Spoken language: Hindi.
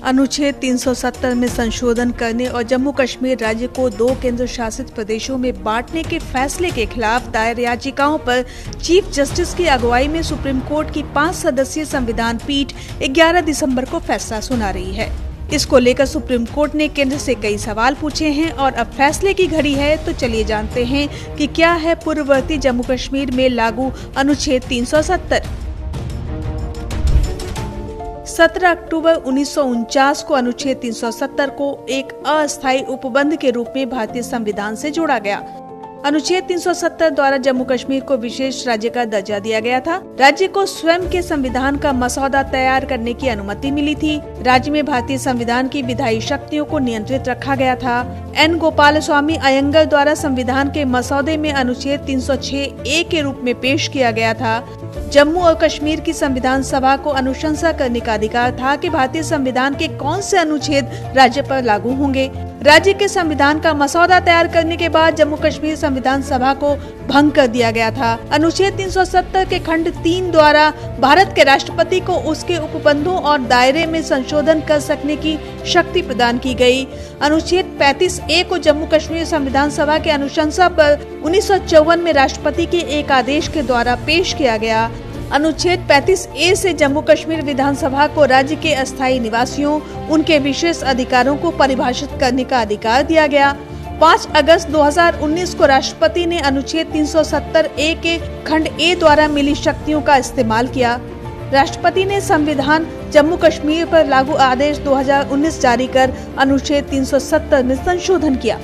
अनुच्छेद 370 में संशोधन करने और जम्मू कश्मीर राज्य को 2 केंद्र शासित प्रदेशों में बांटने के फैसले के खिलाफ दायर याचिकाओं पर चीफ जस्टिस की अगुवाई में सुप्रीम कोर्ट की 5 सदस्यीय संविधान पीठ 11 दिसंबर को फैसला सुना रही है। इसको लेकर सुप्रीम कोर्ट ने केंद्र से कई सवाल पूछे हैं और अब फैसले की घड़ी है। तो चलिए जानते हैं कि क्या है पूर्ववर्ती जम्मू कश्मीर में लागू अनुच्छेद 370। 17 अक्टूबर 1949 को अनुच्छेद 370 को एक अस्थायी उपबंध के रूप में भारतीय संविधान से जोड़ा गया। अनुच्छेद 370 द्वारा जम्मू कश्मीर को विशेष राज्य का दर्जा दिया गया था। राज्य को स्वयं के संविधान का मसौदा तैयार करने की अनुमति मिली थी। राज्य में भारतीय संविधान की विधायी शक्तियों को नियंत्रित रखा गया था। एन गोपालस्वामी अयंगर द्वारा संविधान के मसौदे में अनुच्छेद 306A के रूप में पेश किया गया था। जम्मू और कश्मीर की संविधान सभा को अनुशंसा करने का अधिकार था कि भारतीय संविधान के कौन से अनुच्छेद राज्य पर लागू होंगे। राज्य के संविधान का मसौदा तैयार करने के बाद जम्मू कश्मीर संविधान सभा को भंग कर दिया गया था। अनुच्छेद 370 के खंड 3 द्वारा भारत के राष्ट्रपति को उसके उपबंधों और दायरे में संशोधन कर सकने की शक्ति प्रदान की गई। अनुच्छेद 35A को जम्मू कश्मीर संविधान सभा के अनुशंसा पर 1954 में राष्ट्रपति के एक आदेश के द्वारा पेश किया गया। अनुच्छेद 35A से जम्मू कश्मीर विधानसभा को राज्य के अस्थायी निवासियों, उनके विशेष अधिकारों को परिभाषित करने का अधिकार दिया गया। 5 अगस्त 2019 को राष्ट्रपति ने अनुच्छेद 370A के खंड A द्वारा मिली शक्तियों का इस्तेमाल किया। राष्ट्रपति ने संविधान जम्मू कश्मीर पर लागू आदेश 2019 जारी कर अनुच्छेद 370 में संशोधन किया।